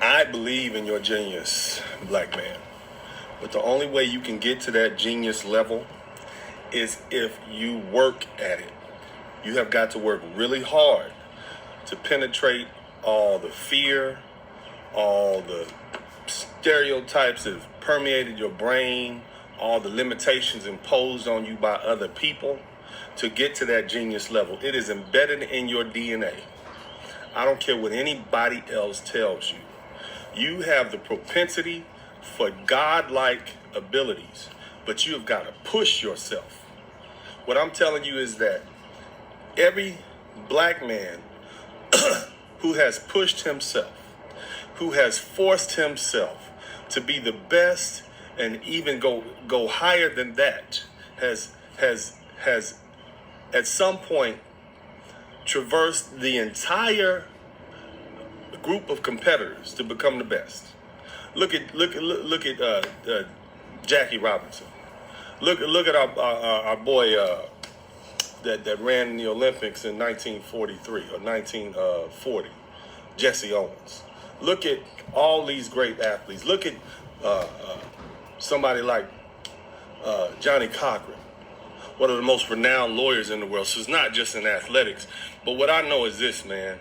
I believe in your genius, black man. But the only way you can get to that genius level is if you work at it. You have got to work really hard to penetrate all the fear, all the stereotypes that have permeated your brain, all the limitations imposed on you by other people to get to that genius level. It is embedded in your DNA. I don't care what anybody else tells you. You have the propensity for godlike abilities, but you have got to push yourself. What I'm telling you is that every black man who has pushed himself, who has forced himself to be the best and even go higher than that, has at some point traversed the entire group of competitors to become the best. Look at Jackie Robinson. Look at our boy that ran in the Olympics in 1943 or 1940, Jesse Owens. Look at all these great athletes. Look at somebody like Johnny Cochran, one of the most renowned lawyers in the world. So it's not just in athletics. But what I know is this, man.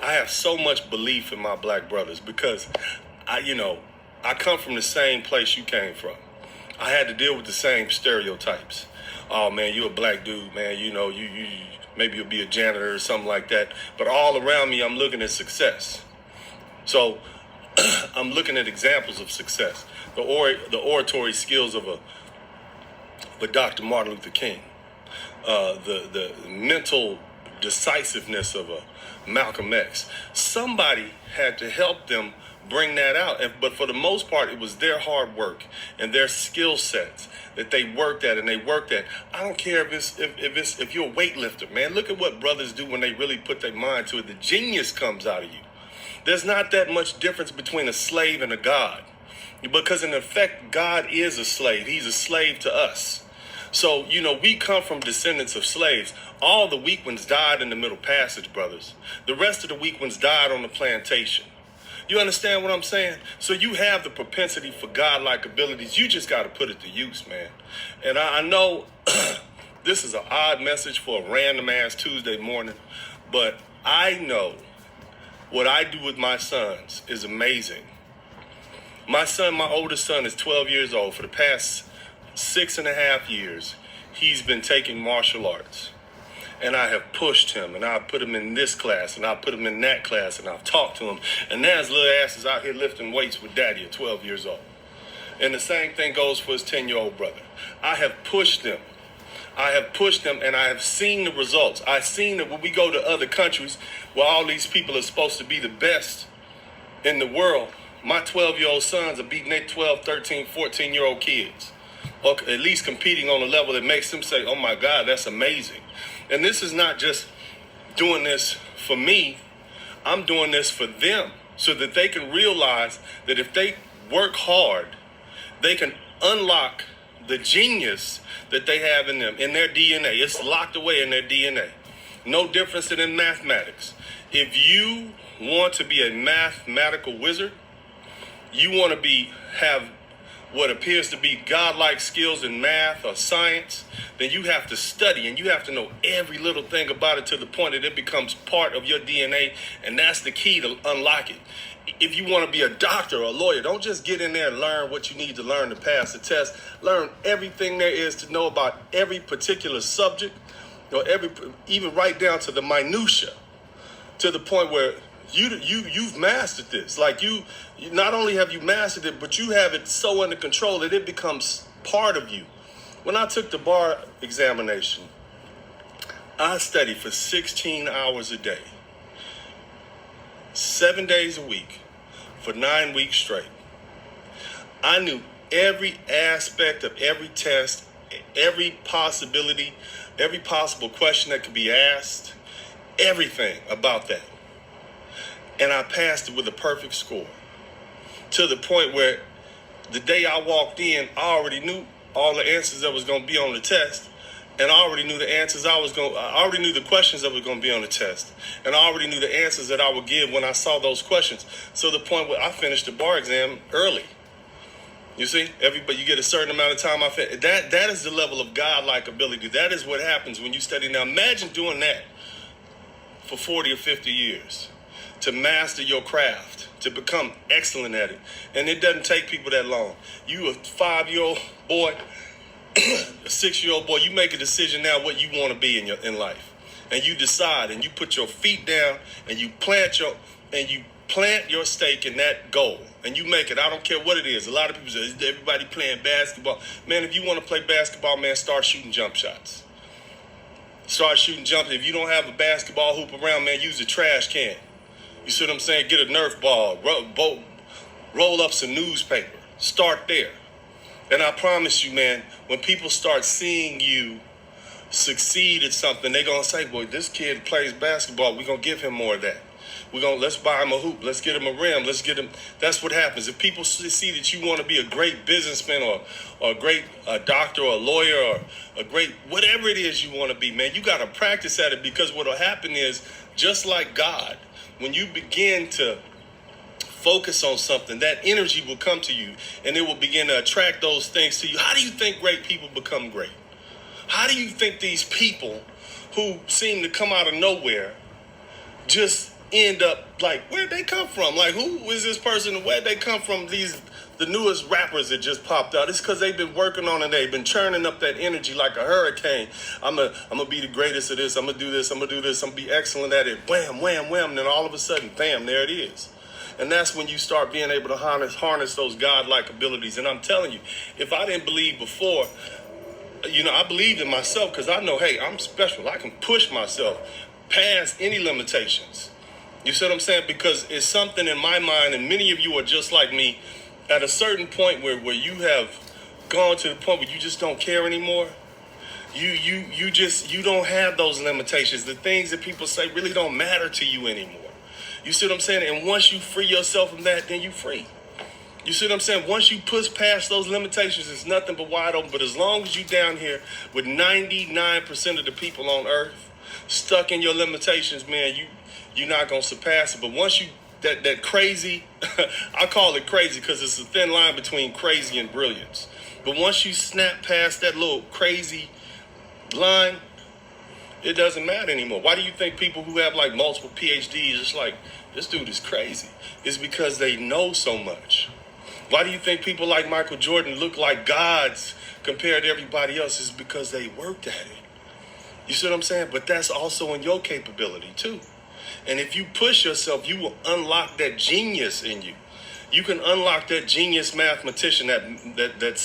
I have so much belief in my black brothers because I come from the same place you came from. I had to deal with the same stereotypes. Oh man, you a black dude, man. You maybe you'll be a janitor or something like that. But all around me, I'm looking at success. So I'm looking at examples of success. The oratory skills of a Dr. Martin Luther King. The mental decisiveness of a Malcolm X. Somebody had to help them bring that out. But for the most part, it was their hard work and their skill sets that they worked at. I don't care if you're a weightlifter, man. Look at what brothers do when they really put their mind to it. The genius comes out of you. There's not that much difference between a slave and a God. Because in effect, God is a slave. He's a slave to us. So, we come from descendants of slaves. All the weak ones died in the Middle Passage, brothers. The rest of the weak ones died on the plantation. You understand what I'm saying? So you have the propensity for godlike abilities. You just got to put it to use, man. And I know this is an odd message for a random ass Tuesday morning, but I know what I do with my sons is amazing. My oldest son is 12 years old. For the past 6.5 years, he's been taking martial arts. And I have pushed him, and I've put him in this class, and I've put him in that class, and I've talked to him. And now his little ass is out here lifting weights with daddy at 12 years old. And the same thing goes for his 10-year-old brother. I have pushed them. And I have seen the results. I've seen that when we go to other countries where all these people are supposed to be the best in the world, my 12-year-old sons are beating their 12, 13, 14-year-old kids. Or at least competing on a level that makes them say, oh my God, that's amazing. And this is not just doing this for me. I'm doing this for them so that they can realize that if they work hard, they can unlock the genius that they have in them, in their DNA. It's locked away in their DNA. No difference than in mathematics. If you want to be a mathematical wizard, you want to have what appears to be godlike skills in math or science, then you have to study and you have to know every little thing about it to the point that it becomes part of your DNA, and that's the key to unlock it. If you want to be a doctor or a lawyer, don't just get in there and learn what you need to learn to pass the test. Learn everything there is to know about every particular subject, or even right down to the minutia, to the point where you've mastered this. Like you not only have you mastered it, but you have it so under control that it becomes part of you. When I took the bar examination, I studied for 16 hours a day, 7 days a week, for 9 weeks straight. I knew every aspect of every test, every possibility, every possible question that could be asked, everything about that. And I passed it with a perfect score, to the point where the day I walked in, I already knew all the answers that was going to be on the test. And I already knew the answers I already knew the questions that were going to be on the test. And I already knew the answers that I would give when I saw those questions. So the point where I finished the bar exam early. You see, you get a certain amount of time. That is the level of godlike ability. That is what happens when you study. Now imagine doing that for 40 or 50 years to master your craft, to become excellent at it. And it doesn't take people that long. You a 5-year-old boy, a 6-year-old boy, you make a decision now what you want to be in life. And you decide and you put your feet down and you plant your stake in that goal. And you make it. I don't care what it is. A lot of people say, is everybody playing basketball? Man, if you want to play basketball, man, start shooting jump shots. Start shooting jump. If you don't have a basketball hoop around, man, use a trash can. You see what I'm saying? Get a Nerf ball. Roll up some newspaper. Start there. And I promise you, man, when people start seeing you succeed at something, they're going to say, boy, this kid plays basketball. We're going to give him more of that. Let's buy him a hoop. Let's get him a rim. That's what happens. If people see that you want to be a great businessman or a great doctor or a lawyer or a great, whatever it is you want to be, man, you got to practice at it, because what will happen is, just like God, when you begin to focus on something, that energy will come to you and it will begin to attract those things to you. How do you think great people become great? How do you think these people who seem to come out of nowhere just end up, like, where'd they come from? Like, who is this person? Where'd they come from? The newest rappers that just popped out. It's because they've been working on it. They've been churning up that energy like a hurricane. I'm gonna be the greatest at this. I'm gonna do this. I'm gonna do this. I'm gonna be excellent at it. Wham, wham, wham. And then all of a sudden, bam, there it is. And that's when you start being able to harness those godlike abilities. And I'm telling you, if I didn't believe before, I believed in myself, because I know, hey, I'm special. I can push myself past any limitations. You see what I'm saying? Because it's something in my mind, and many of you are just like me, at a certain point where you have gone to the point where you just don't care anymore. You don't have those limitations. The things that people say really don't matter to you anymore. You see what I'm saying? And once you free yourself from that, then you free. You see what I'm saying? Once you push past those limitations, it's nothing but wide open. But as long as you down here with 99% of the people on earth stuck in your limitations, man, you're not going to surpass it. But once you, that crazy, I call it crazy because it's a thin line between crazy and brilliance. But once you snap past that little crazy line, it doesn't matter anymore. Why do you think people who have like multiple PhDs just like, this dude is crazy? It's because they know so much. Why do you think people like Michael Jordan look like gods compared to everybody else? It's because they worked at it. You see what I'm saying? But that's also in your capability too. And if you push yourself, you will unlock that genius in you. You can unlock that genius mathematician, that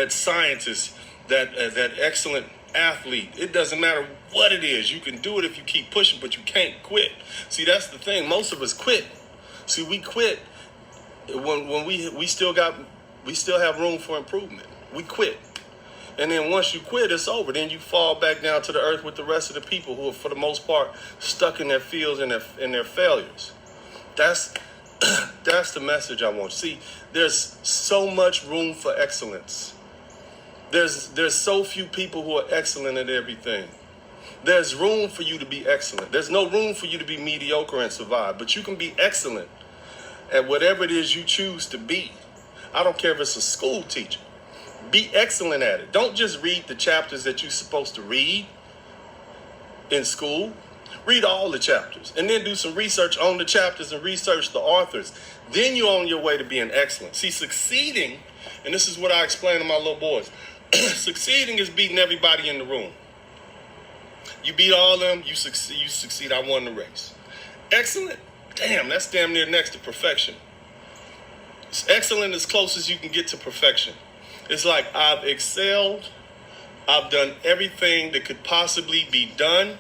scientist, that excellent athlete. It doesn't matter what it is. You can do it if you keep pushing, but you can't quit. See, that's the thing. Most of us quit. See, we quit when we still have room for improvement. We quit. And then once you quit, it's over. Then you fall back down to the earth with the rest of the people who are, for the most part, stuck in their fields and their failures. That's the message I want. See, there's so much room for excellence. There's so few people who are excellent at everything. There's room for you to be excellent. There's no room for you to be mediocre and survive, but you can be excellent at whatever it is you choose to be. I don't care if it's a school teacher. Be excellent at it. Don't just read the chapters that you're supposed to read in school. Read all the chapters and then do some research on the chapters and research the authors. Then you're on your way to being excellent. See, succeeding, and this is what I explain to my little boys, succeeding is beating everybody in the room. You beat all of them, you succeed, I won the race. Excellent, damn, that's damn near next to perfection. It's excellent as close as you can get to perfection. It's like I've excelled, I've done everything that could possibly be done,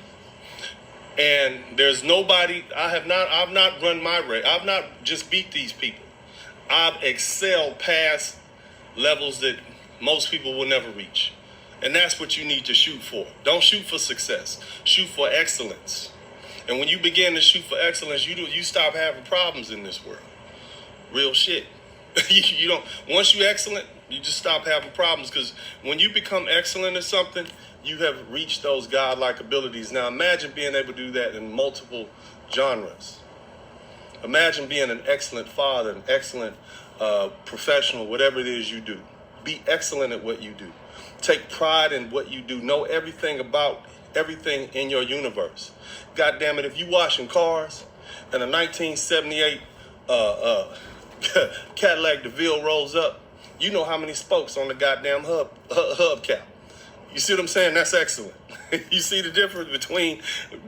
and there's nobody, I've not run my race, I've not just beat these people. I've excelled past levels that most people will never reach. And that's what you need to shoot for. Don't shoot for success, shoot for excellence. And when you begin to shoot for excellence, you stop having problems in this world. Real shit. You don't. Once you're excellent, you just stop having problems because when you become excellent at something, you have reached those godlike abilities. Now imagine being able to do that in multiple genres. Imagine being an excellent father, an excellent professional, whatever it is you do. Be excellent at what you do. Take pride in what you do. Know everything about everything in your universe. God damn it, if you washing cars and a 1978 Cadillac DeVille rolls up, you know how many spokes on the goddamn hubcap. You see what I'm saying? That's excellent. You see the difference between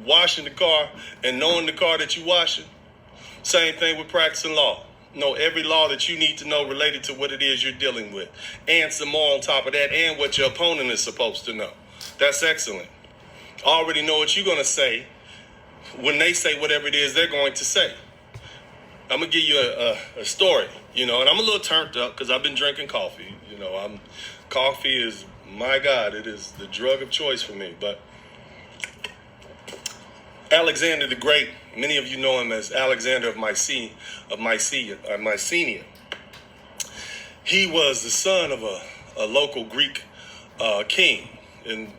washing the car and knowing the car that you're washing? Same thing with practicing law. Know every law that you need to know related to what it is you're dealing with. And some more on top of that, and what your opponent is supposed to know. That's excellent. Already know what you're going to say when they say whatever it is they're going to say. I'm going to give you a story, and I'm a little turned up because I've been drinking coffee. Coffee is, my God, it is the drug of choice for me. But Alexander the Great, many of you know him as Alexander of Mycenae. He was the son of a local Greek king. And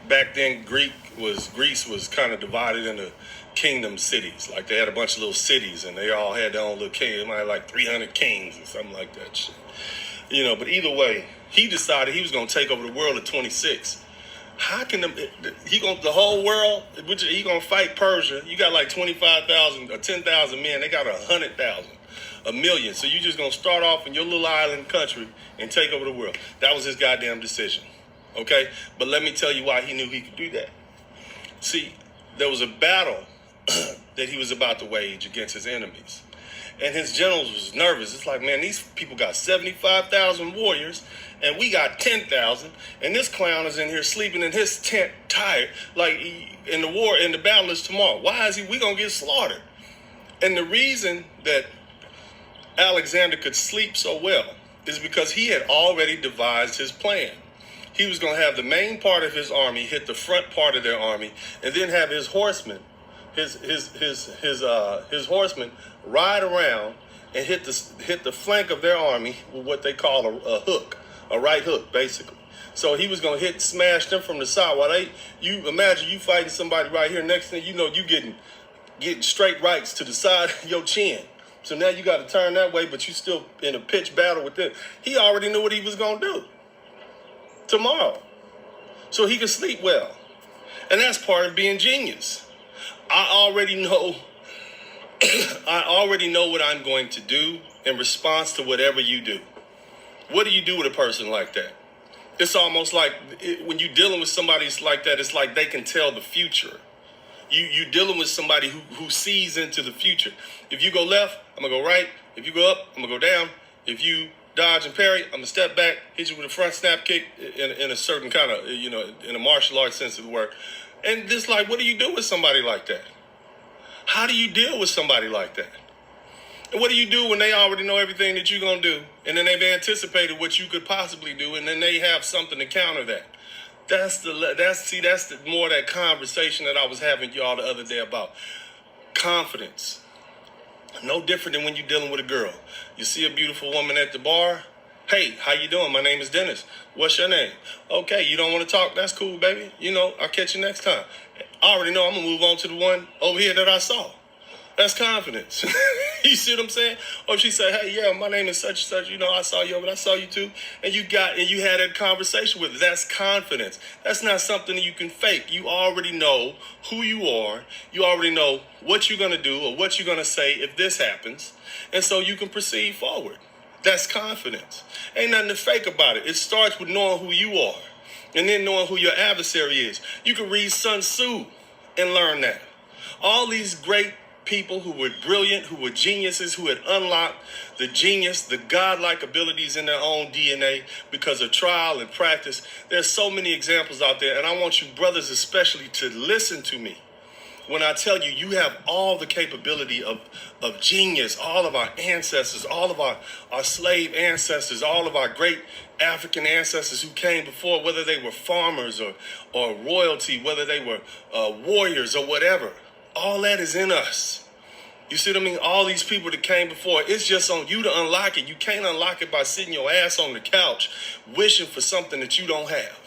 back then, Greece was kind of divided into kingdom cities. Like they had a bunch of little cities and they all had their own little king. They might have like 300 kings or something like that shit. But either way, he decided he was going to take over the world at 26. How can the whole world, he going to fight Persia? You got like 25,000 or 10,000 men. They got 100,000, a million. So you just going to start off in your little island country and take over the world. That was his goddamn decision. Okay? But let me tell you why he knew he could do that. See, there was a battle that he was about to wage against his enemies. And his generals was nervous. It's like, man, these people got 75,000 warriors, and we got 10,000, and this clown is in here sleeping in his tent, tired, like in the battle is tomorrow. Why is we gonna get slaughtered? And the reason that Alexander could sleep so well is because he had already devised his plan. He was gonna have the main part of his army hit the front part of their army, and then have his horsemen, his horsemen ride around and hit the flank of their army with what they call a hook, a right hook, basically. So he was gonna smash them from the side. While you imagine you fighting somebody right here, next thing you know, you getting straight rights to the side of your chin. So now you got to turn that way, but you still in a pitched battle with them. He already knew what he was gonna do tomorrow, so he could sleep well, and that's part of being genius. I already know what I'm going to do in response to whatever you do. What do you do with a person like that? It's almost like when you're dealing with somebody like that, it's like they can tell the future. You're dealing with somebody who sees into the future. If you go left, I'm going to go right. If you go up, I'm going to go down. If you dodge and parry, I'm going to step back, hit you with a front snap kick in a certain kind of, in a martial arts sense of the word. And just like, what do you do with somebody like that? How do you deal with somebody like that? And what do you do when they already know everything that you're going to do, and then they've anticipated what you could possibly do, and then they have something to counter that? That's the more that conversation that I was having y'all the other day about confidence. No different than when you're dealing with a girl. You see a beautiful woman at the bar. Hey, how you doing? My name is Dennis. What's your name? Okay, you don't want to talk? That's cool, baby. I'll catch you next time. I already know I'm going to move on to the one over here that I saw. That's confidence. You see what I'm saying? Or she say, hey, yeah, my name is such and such. I saw you, but I saw you too. And you had a conversation with her. That's confidence. That's not something that you can fake. You already know who you are. You already know what you're going to do or what you're going to say if this happens. And so you can proceed forward. That's confidence. Ain't nothing to fake about it. It starts with knowing who you are and then knowing who your adversary is. You can read Sun Tzu and learn that. All these great people who were brilliant, who were geniuses, who had unlocked the genius, the godlike abilities in their own DNA because of trial and practice. There's so many examples out there, and I want you brothers especially to listen to me when I tell you, you have all the capability of genius, all of our ancestors, all of our slave ancestors, all of our great African ancestors who came before, whether they were farmers or royalty, whether they were warriors or whatever. All that is in us. You see what I mean? All these people that came before, it's just on you to unlock it. You can't unlock it by sitting your ass on the couch wishing for something that you don't have.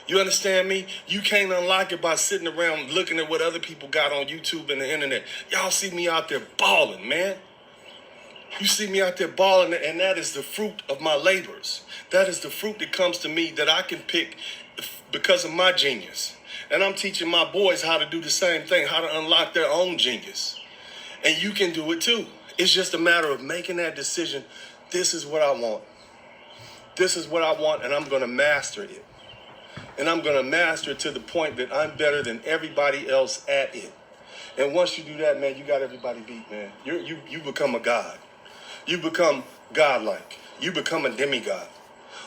You understand me? You can't unlock it by sitting around looking at what other people got on YouTube and the internet. Y'all see me out there balling, man. You see me out there balling, and that is the fruit of my labors. That is the fruit that comes to me that I can pick because of my genius. And I'm teaching my boys how to do the same thing, how to unlock their own genius. And you can do it too. It's just a matter of making that decision. This is what I want. This is what I want, and I'm going to master it. And I'm going to master it to the point that I'm better than everybody else at it. And once you do that, man, you got everybody beat, man. You become a god. You become godlike. You become a demigod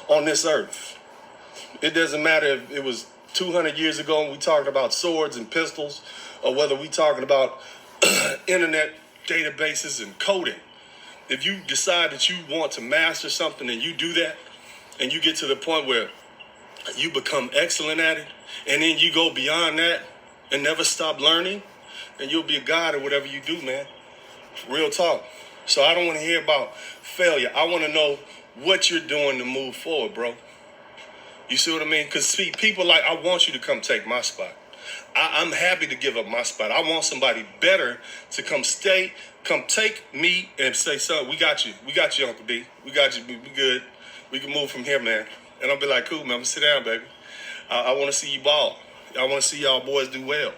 on this earth. It doesn't matter if it was 200 years ago and we talking about swords and pistols, or whether we talking about internet databases and coding. If you decide that you want to master something and you do that, and you get to the point where you become excellent at it, and then you go beyond that and never stop learning, and you'll be a god at whatever you do, man. Real talk. So I don't want to hear about failure. I want to know what you're doing to move forward, bro. You see what I mean? Because see, people like, I want you to come take my spot. I'm happy to give up my spot. I want somebody better to come take me and say, son, we got you. We got you, Uncle D. We got you. We good. We can move from here, man. And I'll be like, cool, man. I'm going to sit down, baby. I want to see you ball. I want to see y'all boys do well.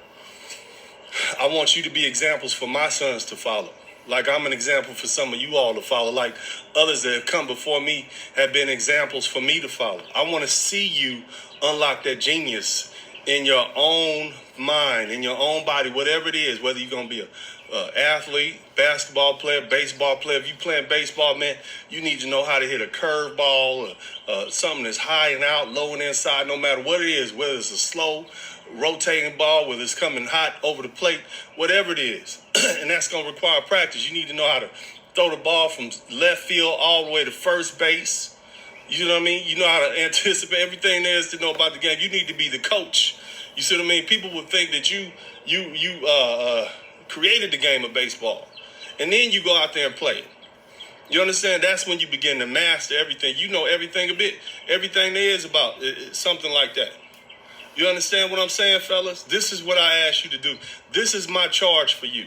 I want you to be examples for my sons to follow. Like I'm an example for some of you all to follow. Like others that have come before me have been examples for me to follow. I want to see you unlock that genius in your own mind, in your own body, whatever it is, whether you're going to be a athlete, basketball player, baseball player. If you playing baseball, man, you need to know how to hit a curveball or something that's high and out, low and inside, no matter what it is, whether it's a slow rotating ball, whether it's coming hot over the plate, whatever it is. And that's going to require practice. You need to know how to throw the ball from left field all the way to first base. You know what I mean? You know how to anticipate everything there is to know about the game. You need to be the coach. You see what I mean? People would think that you created the game of baseball, and then you go out there and play it. You understand? That's when you begin to master everything. You know everything a bit. Everything there is about something like that. You understand what I'm saying, fellas? This is what I ask you to do. This is my charge for you.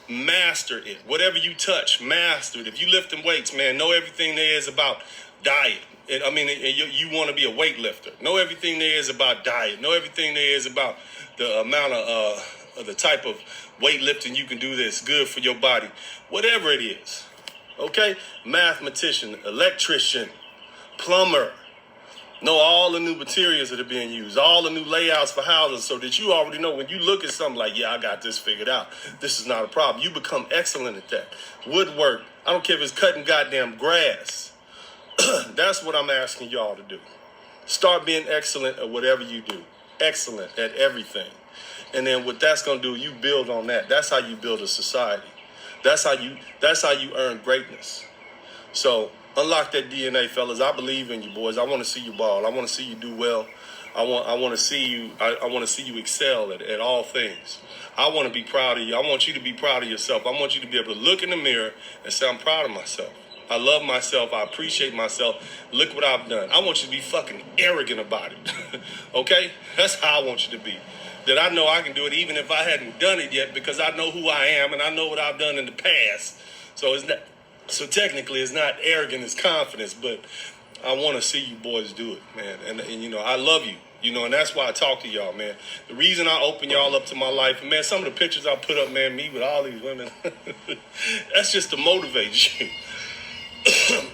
Master it. Whatever you touch, master it. If you lifting weights, man, know everything there is about diet. You want to be a weightlifter. Know everything there is about diet. Know everything there is about the amount of the type of weightlifting you can do that's good for your body. Whatever it is. Okay? Mathematician, electrician, plumber. Know all the new materials that are being used, all the new layouts for houses, so that you already know when you look at something like, yeah, I got this figured out. This is not a problem. You become excellent at that. Woodwork. I don't care if it's cutting goddamn grass. That's what I'm asking y'all to do. Start being excellent at whatever you do. Excellent at everything. And then what that's going to do, you build on that. That's how you build a society. That's how you earn greatness. So unlock that DNA, fellas. I believe in you, boys. I want to see you ball. I want to see you do well. I want to see you. I want to see you excel at all things. I want to be proud of you. I want you to be proud of yourself. I want you to be able to look in the mirror and say, I'm proud of myself. I love myself. I appreciate myself. Look what I've done. I want you to be fucking arrogant about it. Okay? That's how I want you to be. That I know I can do it even if I hadn't done it yet, because I know who I am and I know what I've done in the past. So technically it's not arrogant, it's confidence, but I want to see you boys do it, man. And you know, I love you. You know, and that's why I talk to y'all, man. The reason I open y'all up to my life, and man, some of the pictures I put up, man, me with all these women, that's just to motivate you.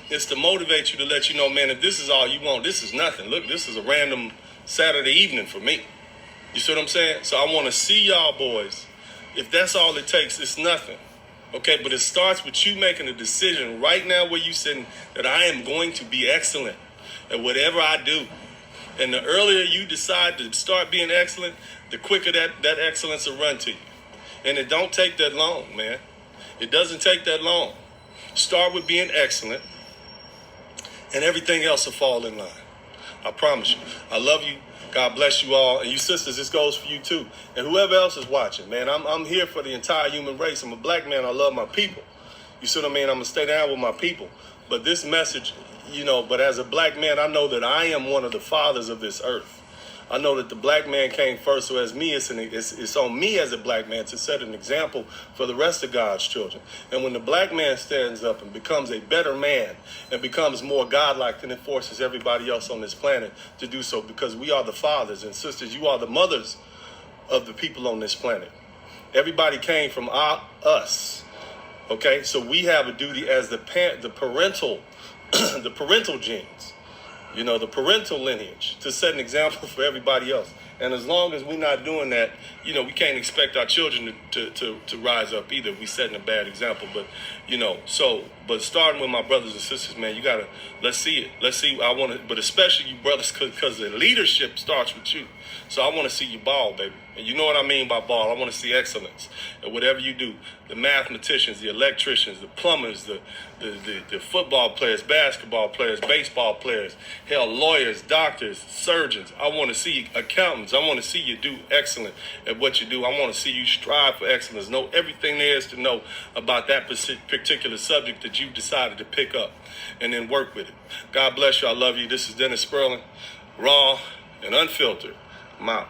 It's to motivate you, to let you know, man, if this is all you want, this is nothing. Look, this is a random Saturday evening for me. You see what I'm saying? So I want to see y'all boys. If that's all it takes, it's nothing. Okay, but it starts with you making a decision right now where you sitting that I am going to be excellent at whatever I do. And the earlier you decide to start being excellent, the quicker that excellence will run to you. And it don't take that long, man. It doesn't take that long. Start with being excellent, and everything else will fall in line. I promise you. I love you. God bless you all. And you sisters, this goes for you too. And whoever else is watching, man, I'm here for the entire human race. I'm a black man. I love my people. You see what I mean? I'm going to stay down with my people. But this message, but as a black man, I know that I am one of the fathers of this earth. I know that the black man came first, so as me, it's on me as a black man to set an example for the rest of God's children. And when the black man stands up and becomes a better man and becomes more godlike, then it forces everybody else on this planet to do so, because we are the fathers and sisters. You are the mothers of the people on this planet. Everybody came from us. Okay, so we have a duty as the parental, the parental genes. The parental lineage, to set an example for everybody else. And as long as we're not doing that, we can't expect our children to rise up either. We setting a bad example. But, but starting with my brothers and sisters, man, let's see it. Let's see. But especially you brothers, because the leadership starts with you. So I want to see you ball, baby. And you know what I mean by ball. I want to see excellence. And whatever you do, the mathematicians, the electricians, the plumbers, the football players, basketball players, baseball players, hell, lawyers, doctors, surgeons. I want to see accountants. I want to see you do excellent at what you do. I want to see you strive for excellence. Know everything there is to know about that particular subject that you've decided to pick up, and then work with it. God bless you. I love you. This is Dennis Sperling, raw and unfiltered. I'm out.